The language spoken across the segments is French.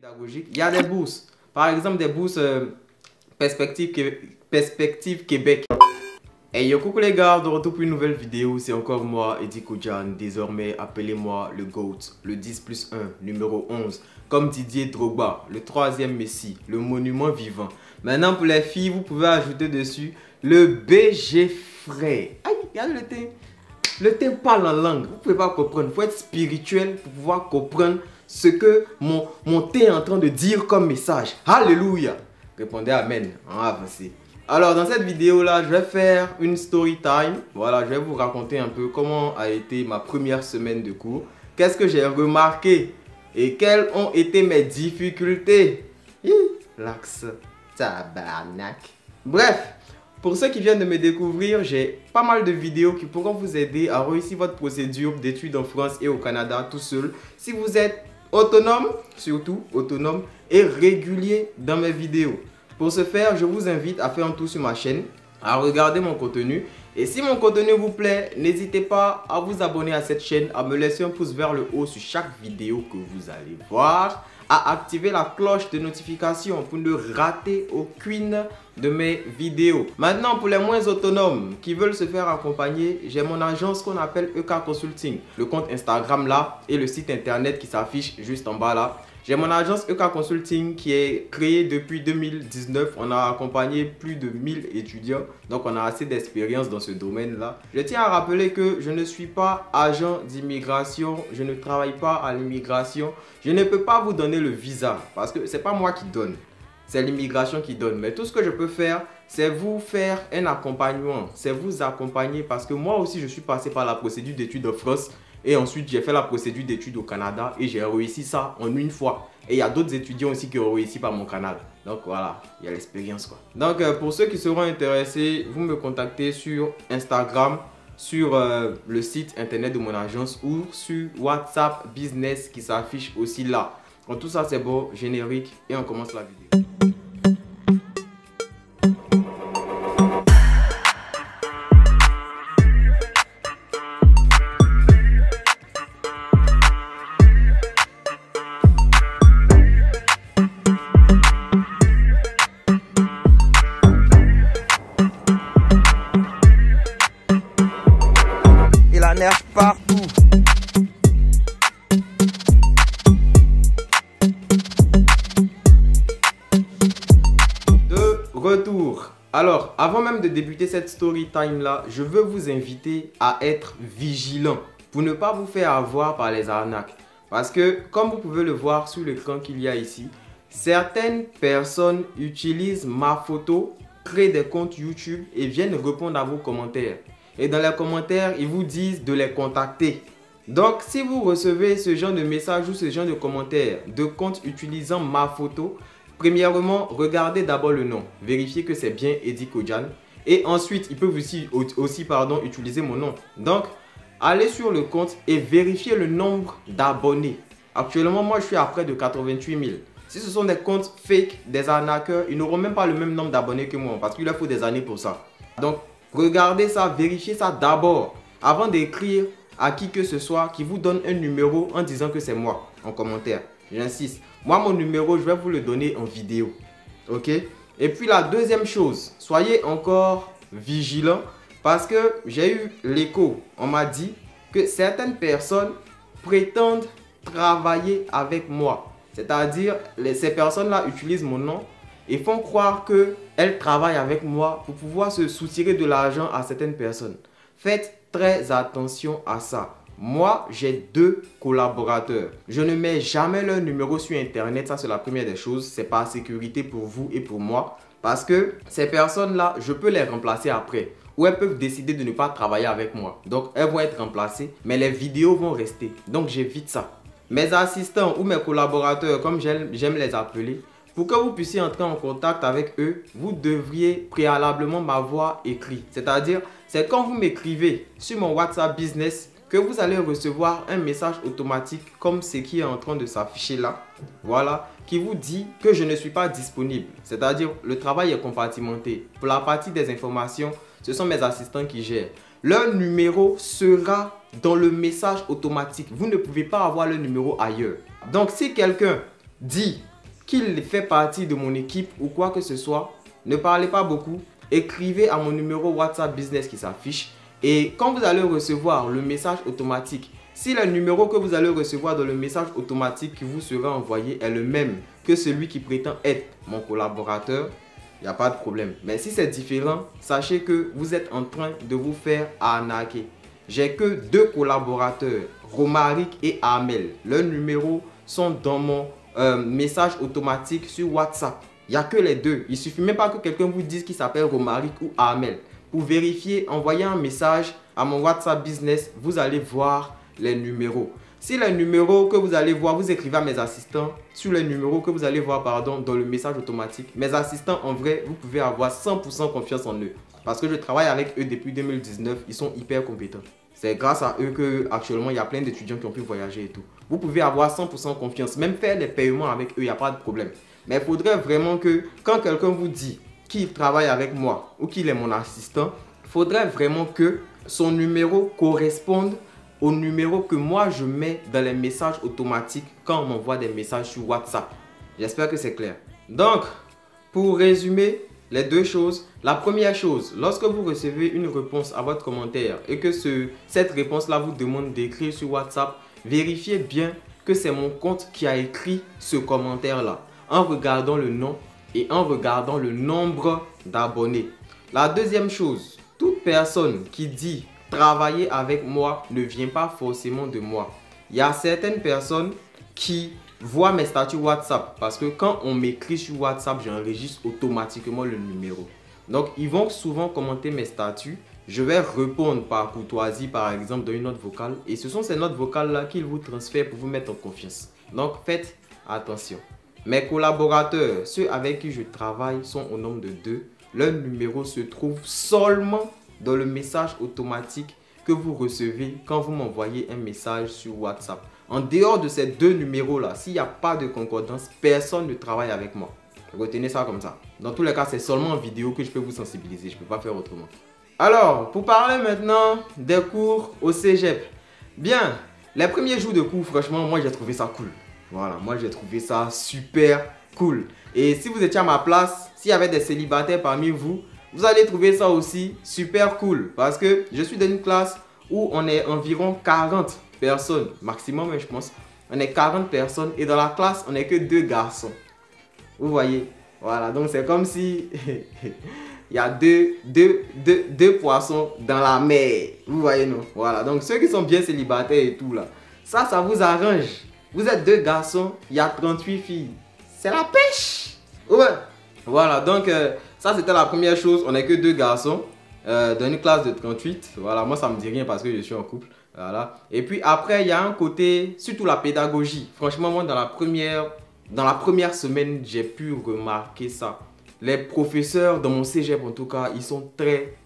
pédagogique, il y a des bourses. Par exemple, des bourses Perspective Québec. Hey yo, coucou les gars, de retour pour une nouvelle vidéo. C'est encore moi, Eddie Kodjan. Désormais, appelez-moi le GOAT, le 10+1, numéro 11. Comme Didier Drogba, le troisième Messi, le monument vivant. Maintenant, pour les filles, vous pouvez ajouter dessus le BG frais. Aïe, regardez le thé. Le thé parle en langue. Vous ne pouvez pas comprendre. Il faut être spirituel pour pouvoir comprendre ce que mon thé est en train de dire comme message. Alléluia. Répondez Amen. On va avancer. Alors dans cette vidéo là, je vais faire une story time. Voilà, je vais vous raconter un peu comment a été ma première semaine de cours. Qu'est-ce que j'ai remarqué et quelles ont été mes difficultés. L'axe tabarnak. Bref, pour ceux qui viennent de me découvrir, j'ai pas mal de vidéos qui pourront vous aider à réussir votre procédure d'études en France et au Canada tout seul. Si vous êtes autonome, surtout autonome et régulier dans mes vidéos. Pour ce faire, je vous invite à faire un tour sur ma chaîne, à regarder mon contenu. Et si mon contenu vous plaît, n'hésitez pas à vous abonner à cette chaîne, à me laisser un pouce vers le haut sur chaque vidéo que vous allez voir, à activer la cloche de notification pour ne rater aucune de mes vidéos. Maintenant, pour les moins autonomes qui veulent se faire accompagner, j'ai mon agence qu'on appelle EK Consulting. Le compte Instagram là et le site internet qui s'affiche juste en bas là. J'ai mon agence EK Consulting qui est créée depuis 2019. On a accompagné plus de 1000 étudiants. Donc, on a assez d'expérience dans ce domaine-là. Je tiens à rappeler que je ne suis pas agent d'immigration. Je ne travaille pas à l'immigration. Je ne peux pas vous donner le visa parce que ce n'est pas moi qui donne. C'est l'immigration qui donne. Mais tout ce que je peux faire, c'est vous faire un accompagnement. C'est vous accompagner parce que moi aussi, je suis passé par la procédure d'études en France. Et ensuite, j'ai fait la procédure d'études au Canada et j'ai réussi ça en une fois. Et il y a d'autres étudiants aussi qui ont réussi par mon canal. Donc voilà, il y a l'expérience quoi. Donc pour ceux qui seront intéressés, vous me contactez sur Instagram, sur le site internet de mon agence ou sur WhatsApp Business qui s'affiche aussi là. Donc tout ça c'est bon, générique et on commence la vidéo. Partout. De retour. Alors, avant même de débuter cette story time là, je veux vous inviter à être vigilant pour ne pas vous faire avoir par les arnaques. Parce que, comme vous pouvez le voir sur l'écran qu'il y a ici, certaines personnes utilisent ma photo, créent des comptes YouTube et viennent répondre à vos commentaires. Et dans les commentaires, ils vous disent de les contacter. Donc, si vous recevez ce genre de message ou ce genre de commentaires de comptes utilisant ma photo, premièrement, regardez d'abord le nom. Vérifiez que c'est bien Eddie Kodjan. Et ensuite, ils peuvent aussi utiliser mon nom. Donc, allez sur le compte et vérifiez le nombre d'abonnés. Actuellement, moi, je suis à près de 88 000. Si ce sont des comptes fake, des arnaqueurs, ils n'auront même pas le même nombre d'abonnés que moi parce qu'il leur faut des années pour ça. Donc, regardez ça, vérifiez ça d'abord avant d'écrire à qui que ce soit qui vous donne un numéro en disant que c'est moi en commentaire. J'insiste. Moi, mon numéro, je vais vous le donner en vidéo. Ok? Et puis la deuxième chose, soyez encore vigilants parce que j'ai eu l'écho. On m'a dit que certaines personnes prétendent travailler avec moi. C'est-à-dire, ces personnes-là utilisent mon nom et font croire qu'elles travaillent avec moi pour pouvoir se soutirer de l'argent à certaines personnes. Faites très attention à ça. Moi, j'ai 2 collaborateurs. Je ne mets jamais leur numéro sur Internet. Ça, c'est la première des choses. C'est par sécurité pour vous et pour moi. Parce que ces personnes-là, je peux les remplacer après. Ou elles peuvent décider de ne pas travailler avec moi. Donc, elles vont être remplacées. Mais les vidéos vont rester. Donc, j'évite ça. Mes assistants ou mes collaborateurs, comme j'aime les appeler, pour que vous puissiez entrer en contact avec eux, vous devriez préalablement m'avoir écrit. C'est-à-dire, c'est quand vous m'écrivez sur mon WhatsApp Business que vous allez recevoir un message automatique comme ce qui est en train de s'afficher là. Voilà, qui vous dit que je ne suis pas disponible. C'est-à-dire, le travail est compartimenté. Pour la partie des informations, ce sont mes assistants qui gèrent. Leur numéro sera dans le message automatique. Vous ne pouvez pas avoir le numéro ailleurs. Donc, si quelqu'un dit qu'il fait partie de mon équipe ou quoi que ce soit, ne parlez pas beaucoup. Écrivez à mon numéro WhatsApp Business qui s'affiche. Et quand vous allez recevoir le message automatique, si le numéro que vous allez recevoir dans le message automatique qui vous sera envoyé est le même que celui qui prétend être mon collaborateur, il n'y a pas de problème. Mais si c'est différent, sachez que vous êtes en train de vous faire arnaquer. J'ai que 2 collaborateurs, Romaric et Amel. Leurs numéros sont dans mon message automatique sur WhatsApp. Il n'y a que les 2. Il ne suffit même pas que quelqu'un vous dise qu'il s'appelle Romaric ou Amel. Pour vérifier, envoyez un message à mon WhatsApp Business. Vous allez voir les numéros. Si les numéros que vous allez voir, vous écrivez à mes assistants sur les numéros que vous allez voir dans le message automatique. Mes assistants, en vrai, vous pouvez avoir 100% confiance en eux. Parce que je travaille avec eux depuis 2019. Ils sont hyper compétents. C'est grâce à eux qu'actuellement, il y a plein d'étudiants qui ont pu voyager et tout. Vous pouvez avoir 100% confiance. Même faire les paiements avec eux, il n'y a pas de problème. Mais il faudrait vraiment que quand quelqu'un vous dit qu'il travaille avec moi ou qu'il est mon assistant, il faudrait vraiment que son numéro corresponde au numéro que moi je mets dans les messages automatiques quand on m'envoie des messages sur WhatsApp. J'espère que c'est clair. Donc, pour résumer les 2 choses, la première chose, lorsque vous recevez une réponse à votre commentaire et que cette réponse-là vous demande d'écrire sur WhatsApp, vérifiez bien que c'est mon compte qui a écrit ce commentaire-là en regardant le nom et en regardant le nombre d'abonnés. La deuxième chose, toute personne qui dit travailler avec moi ne vient pas forcément de moi. Il y a certaines personnes qui voient mes statuts WhatsApp parce que quand on m'écrit sur WhatsApp, j'enregistre automatiquement le numéro. Donc, ils vont souvent commenter mes statuts. Je vais répondre par courtoisie, par exemple, dans une note vocale. Et ce sont ces notes vocales-là qu'ils vous transfèrent pour vous mettre en confiance. Donc, faites attention. Mes collaborateurs, ceux avec qui je travaille, sont au nombre de 2. Leur numéro se trouve seulement dans le message automatique que vous recevez quand vous m'envoyez un message sur WhatsApp. En dehors de ces 2 numéros-là, s'il n'y a pas de concordance, personne ne travaille avec moi. Retenez ça comme ça. Dans tous les cas, c'est seulement en vidéo que je peux vous sensibiliser. Je ne peux pas faire autrement. Alors, pour parler maintenant des cours au cégep. Bien, les premiers jours de cours, franchement, moi j'ai trouvé ça cool. Voilà, moi j'ai trouvé ça super cool. Et si vous étiez à ma place, s'il y avait des célibataires parmi vous, vous allez trouver ça aussi super cool. Parce que je suis dans une classe où on est environ 40 personnes. Maximum, je pense. On est 40 personnes. Et dans la classe, on n'est que 2 garçons. Vous voyez? Voilà, donc c'est comme si il y a deux poissons dans la mer. Vous voyez, non? Voilà, donc ceux qui sont bien célibataires et tout là, ça vous arrange. Vous êtes 2 garçons, il y a 38 filles. C'est la pêche! Ouais! Voilà, donc ça c'était la première chose. On n'est que 2 garçons dans une classe de 38. Voilà, moi ça me dit rien parce que je suis en couple. Voilà. Et puis après, il y a un côté, surtout la pédagogie. Franchement, moi dans la première semaine, j'ai pu remarquer ça. Les professeurs dans mon cégep en tout cas, ils sont très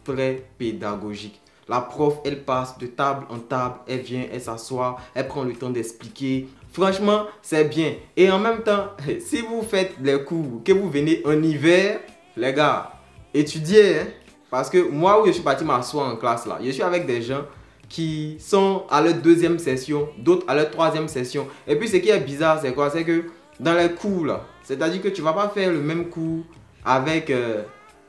pédagogiques. La prof, elle passe de table en table, elle vient, elle s'assoit, elle prend le temps d'expliquer. Franchement, c'est bien. Et en même temps, si vous faites les cours, que vous venez en hiver, les gars, étudiez. Hein? Parce que moi, où je suis parti m'asseoir en classe là, je suis avec des gens qui sont à leur 2e session, d'autres à leur 3e session. Et puis ce qui est bizarre, c'est quoi? C'est que dans les cours là, c'est-à-dire que tu ne vas pas faire le même cours avec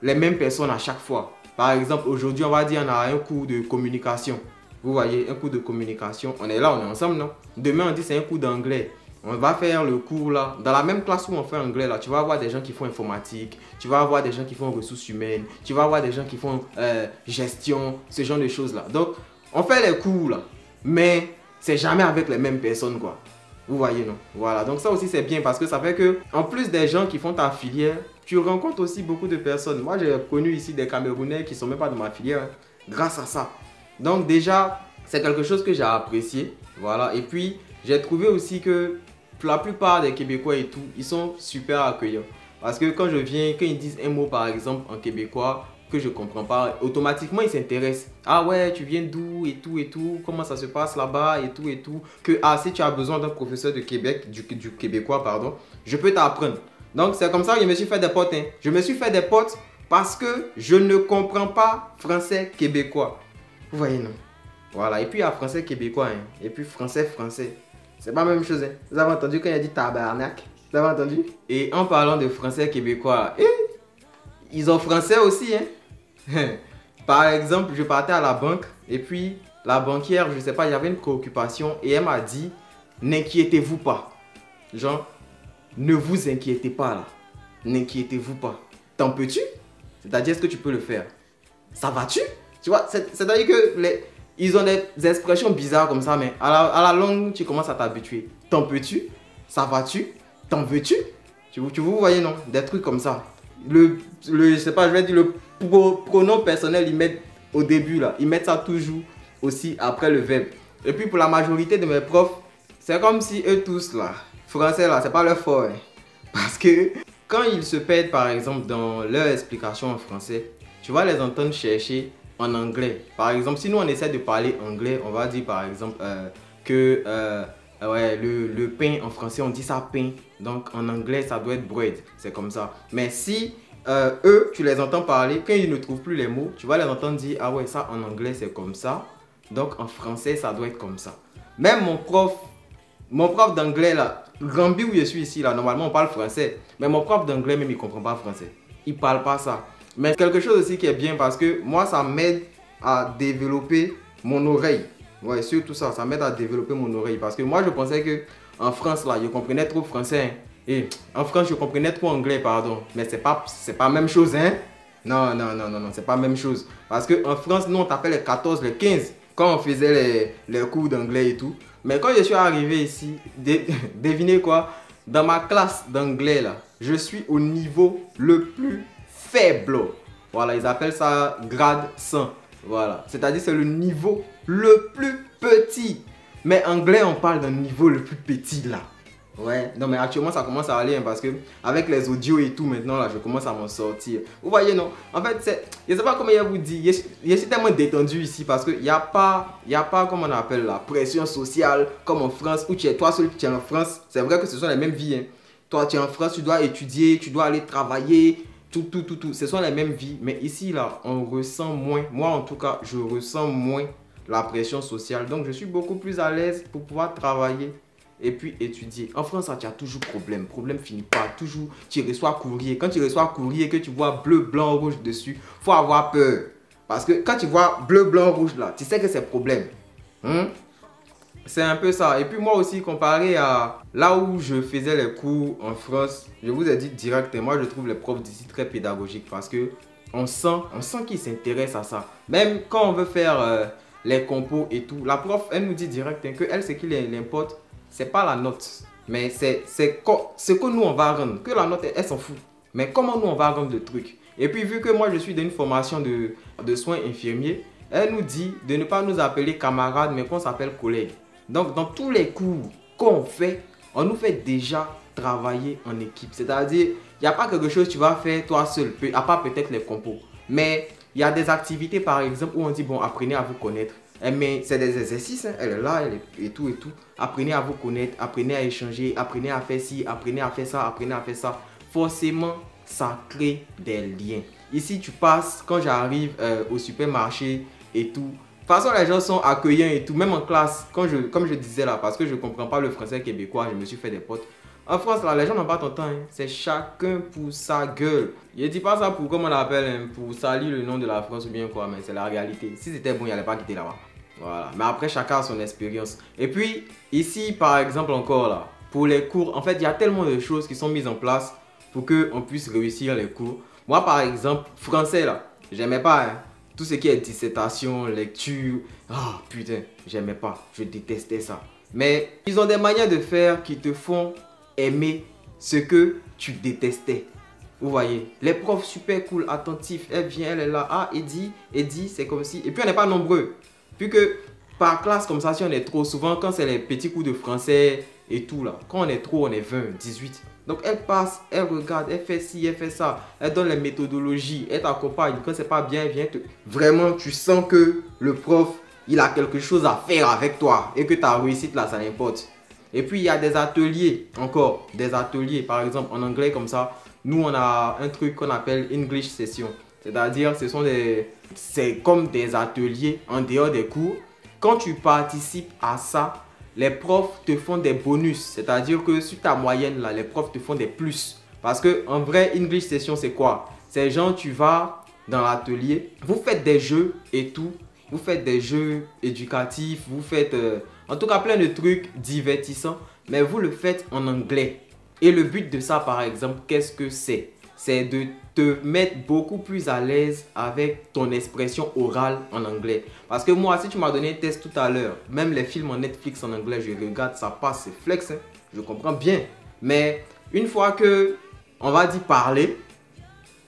les mêmes personnes à chaque fois. Par exemple, aujourd'hui, on va dire on a un cours de communication. Vous voyez, un cours de communication. On est là, on est ensemble, non? Demain, on dit c'est un cours d'anglais. On va faire le cours là. Dans la même classe où on fait anglais là, tu vas avoir des gens qui font informatique. Tu vas avoir des gens qui font ressources humaines. Tu vas avoir des gens qui font gestion, ce genre de choses là. Donc, on fait les cours là. Mais c'est jamais avec les mêmes personnes quoi. Vous voyez, non? Voilà, donc ça aussi c'est bien parce que ça fait que, en plus des gens qui font ta filière, tu rencontres aussi beaucoup de personnes. Moi, j'ai connu ici des Camerounais qui ne sont même pas de ma filière, hein, grâce à ça. Donc déjà, c'est quelque chose que j'ai apprécié. Voilà, et puis j'ai trouvé aussi que la plupart des Québécois et tout, ils sont super accueillants. Parce que quand je viens, quand ils disent un mot par exemple en québécois, que je ne comprends pas, automatiquement ils s'intéressent. Ah ouais, tu viens d'où et tout, comment ça se passe là-bas et tout. Que si tu as besoin d'un professeur de Québec, du québécois, pardon, je peux t'apprendre. Donc c'est comme ça que je me suis fait des potes. Hein. Je me suis fait des potes parce que je ne comprends pas français québécois. Vous voyez, non? Voilà, et puis il y a français québécois, hein. Et puis français. C'est pas la même chose. Hein. Vous avez entendu quand il a dit tabarnak? T'as entendu? Et en parlant de français québécois, ils ont français aussi, hein. Par exemple, je partais à la banque et puis la banquière, je sais pas, il y avait une préoccupation et elle m'a dit, n'inquiétez-vous pas. Genre, ne vous inquiétez pas là. N'inquiétez-vous pas. T'en peux-tu? C'est-à-dire, est-ce que tu peux le faire? Ça va-tu? Tu vois, c'est-à-dire que ils ont des expressions bizarres comme ça, mais à la longue, tu commences à t'habituer. T'en peux-tu? Ça va-tu? T'en veux-tu? Vous voyez, non? Des trucs comme ça. Je sais pas, je vais dire le pronom personnel, ils mettent au début là. Ils mettent ça toujours aussi après le verbe. Et puis pour la majorité de mes profs, c'est comme si eux tous là, français là, c'est pas leur fort. Hein. Parce que quand ils se perdent par exemple dans leur explication en français, tu vas les entendre chercher en anglais. Par exemple, si nous on essaie de parler anglais, on va dire par exemple que ouais, le pain en français on dit ça pain. Donc en anglais ça doit être bread. C'est comme ça. Mais si eux, tu les entends parler, quand ils ne trouvent plus les mots, tu vas les entendre dire ah ouais, ça en anglais c'est comme ça. Donc en français ça doit être comme ça. Même mon prof d'anglais là, Gambie où je suis ici là, normalement on parle français. Mais mon prof d'anglais même il comprend pas français. Il parle pas ça. Mais quelque chose aussi qui est bien parce que moi ça m'aide à développer mon oreille. Ouais, surtout ça, ça m'aide à développer mon oreille. Parce que moi je pensais que en France là, je comprenais trop français. Hein. Et en France je comprenais trop anglais, pardon. Mais c'est pas la même chose, hein. Non, c'est pas la même chose. Parce qu'en France, nous on t'appelle les 14, les 15. Quand on faisait les cours d'anglais et tout. Mais quand je suis arrivé ici, devinez quoi? Dans ma classe d'anglais là, je suis au niveau le plus faible. Voilà, ils appellent ça grade 100. Voilà, c'est-à-dire c'est le niveau le plus petit. Mais anglais, on parle d'un niveau le plus petit là. Ouais, non mais actuellement ça commence à aller hein, parce que avec les audios et tout maintenant là, je commence à m'en sortir. Vous voyez non? En fait, je sais pas comment je vous dis, je suis tellement détendu ici parce qu'il n'y a pas, comment on appelle la pression sociale comme en France où tu es toi seul qui es en France. C'est vrai que ce sont les mêmes vies. Hein. Toi tu es en France, tu dois étudier, tu dois aller travailler, tout. Ce sont les mêmes vies. Mais ici là, on ressent moins, moi en tout cas, je ressens moins la pression sociale. Donc je suis beaucoup plus à l'aise pour pouvoir travailler. Et puis étudier. En France, tu as toujours problème. Problème finit pas. Toujours, tu reçois courrier. Quand tu reçois courrier, que tu vois bleu, blanc, rouge dessus, faut avoir peur. Parce que quand tu vois bleu, blanc, rouge là, tu sais que c'est problème. C'est un peu ça. Et puis moi aussi, comparé à là où je faisais les cours en France, je vous ai dit directement, moi je trouve les profs d'ici très pédagogiques parce que on sent qu'ils s'intéressent à ça. Même quand on veut faire les compos et tout, la prof, elle nous dit direct que elle, ce qui l'importe, c'est pas la note, mais c'est ce que nous on va rendre. Que la note, elle s'en fout. Mais comment nous on va rendre le truc. Et puis vu que moi je suis dans une formation de soins infirmiers, elle nous dit de ne pas nous appeler camarades, mais qu'on s'appelle collègues. Donc dans tous les cours qu'on fait, on nous fait déjà travailler en équipe. C'est-à-dire, il n'y a pas quelque chose que tu vas faire toi seul, à part peut-être les compos. Mais il y a des activités par exemple où on dit bon, apprenez à vous connaître. Mais c'est des exercices, hein. Elle est là, et tout. Apprenez à vous connaître, apprenez à échanger, apprenez à faire ci, apprenez à faire ça, apprenez à faire ça. Forcément, ça crée des liens. Ici, tu passes, quand j'arrive au supermarché et tout. De toute façon, les gens sont accueillants et tout. Même en classe, comme je disais là, parce que je ne comprends pas le français québécois, je me suis fait des potes. En France, là, les gens n'ont pas ton temps. Hein. C'est chacun pour sa gueule. Je ne dis pas ça pour, comment on l'appelle, hein, pour salir le nom de la France ou bien quoi, mais c'est la réalité. Si c'était bon, il n'allait pas quitter là-bas. Voilà. Mais après, chacun a son expérience. Et puis, ici, par exemple, encore là, pour les cours, en fait, il y a tellement de choses qui sont mises en place pour qu'on puisse réussir les cours. Moi, par exemple, français, là, j'aimais pas. Hein. Tout ce qui est dissertation, lecture, ah putain, j'aimais pas. Je détestais ça. Mais ils ont des manières de faire qui te font aimer ce que tu détestais. Vous voyez, les profs super cool, attentifs, elle vient, elle est là, ah, Eddie, c'est comme si. Et puis on n'est pas nombreux. Puis que par classe comme ça, si on est trop, souvent quand c'est les petits cours de français et tout là, quand on est trop, on est 20, 18. Donc elle passe, elle regarde, elle fait ci, elle fait ça, elle donne les méthodologies, elle t'accompagne. Quand c'est pas bien, elle vient te... Vraiment, tu sens que le prof, il a quelque chose à faire avec toi et que ta réussite là, ça l'importe. Et puis il y a des ateliers, encore des ateliers, par exemple en anglais comme ça, nous on a un truc qu'on appelle English Session. C'est-à-dire c'est comme des ateliers en dehors des cours. Quand tu participes à ça, les profs te font des bonus. C'est-à-dire que sur ta moyenne, là, les profs te font des plus. Parce que en vrai, English Session, c'est quoi? C'est genre, tu vas dans l'atelier, vous faites des jeux et tout. Vous faites des jeux éducatifs, vous faites en tout cas plein de trucs divertissants. Mais vous le faites en anglais. Et le but de ça, par exemple, qu'est-ce que c'est? C'est de te mettre beaucoup plus à l'aise avec ton expression orale en anglais. Parce que moi, si tu m'as donné un test tout à l'heure, même les films en Netflix en anglais, je regarde, ça passe, c'est flex, hein, je comprends bien. Mais une fois que on va dire parler,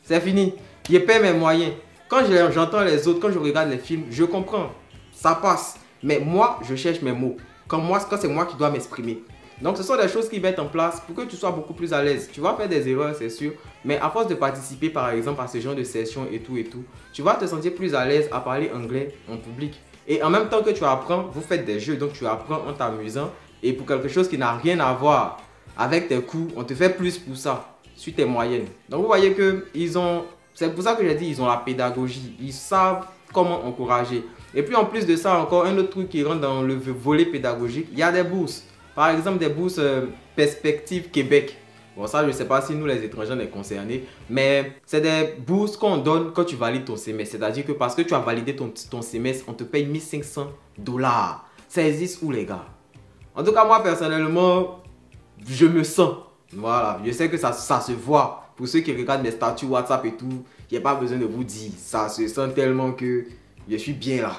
c'est fini. Je perds mes moyens. Quand j'entends les autres, quand je regarde les films, je comprends, ça passe. Mais moi, je cherche mes mots. Quand c'est moi qui dois m'exprimer. Donc, ce sont des choses qui mettent en place pour que tu sois beaucoup plus à l'aise. Tu vas faire des erreurs, c'est sûr. Mais à force de participer, par exemple, à ce genre de sessions et tout, tu vas te sentir plus à l'aise à parler anglais en public. Et en même temps que tu apprends, vous faites des jeux. Donc, tu apprends en t'amusant. Et pour quelque chose qui n'a rien à voir avec tes cours, on te fait plus pour ça, sur tes moyennes. Donc, vous voyez que ils ont... C'est pour ça que j'ai dit ils ont la pédagogie. Ils savent comment encourager. Et puis, en plus de ça, encore un autre truc qui rentre dans le volet pédagogique, il y a des bourses. Par exemple, des bourses Perspective Québec. Bon, ça, je ne sais pas si nous, les étrangers, on est concernés. Mais c'est des bourses qu'on donne quand tu valides ton semestre. C'est-à-dire que parce que tu as validé ton semestre, on te paye 1500 $. Ça existe où, les gars? En tout cas, moi, personnellement, je me sens. Voilà, je sais que ça se voit. Pour ceux qui regardent mes statuts WhatsApp et tout, il n'y a pas besoin de vous dire. Ça se sent tellement que je suis bien là.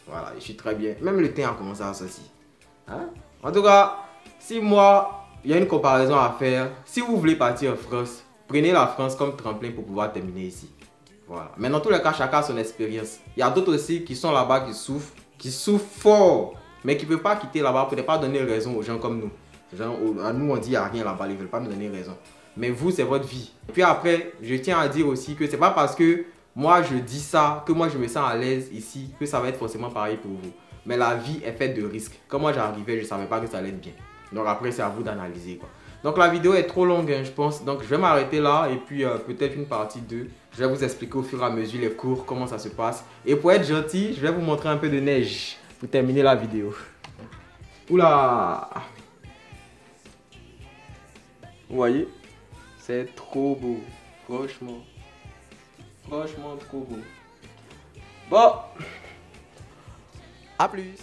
Voilà, je suis très bien. Même le teint a commencé à sortir. Hein? En tout cas, si moi, il y a une comparaison à faire. Si vous voulez partir en France, prenez la France comme tremplin pour pouvoir terminer ici. Voilà. Mais dans tous les cas, chacun a son expérience. Il y a d'autres aussi qui sont là-bas, qui souffrent fort, mais qui ne peuvent pas quitter là-bas pour ne pas donner raison aux gens comme nous. Genre, à nous, on dit qu'il n'y a rien là-bas, ils ne veulent pas nous donner raison. Mais vous, c'est votre vie. Et puis après, je tiens à dire aussi que c'est pas parce que moi, je dis ça, que moi, je me sens à l'aise ici, que ça va être forcément pareil pour vous. Mais la vie est faite de risques. Quand moi, j'arrivais, je ne savais pas que ça allait être bien. Donc après, c'est à vous d'analyser, quoi. Donc la vidéo est trop longue, hein, je pense. Donc je vais m'arrêter là et puis peut-être une partie 2. Je vais vous expliquer au fur et à mesure les cours, comment ça se passe. Et pour être gentil, je vais vous montrer un peu de neige pour terminer la vidéo. Oula! Vous voyez? C'est trop beau. Franchement. Franchement, trop beau. Bon. À plus.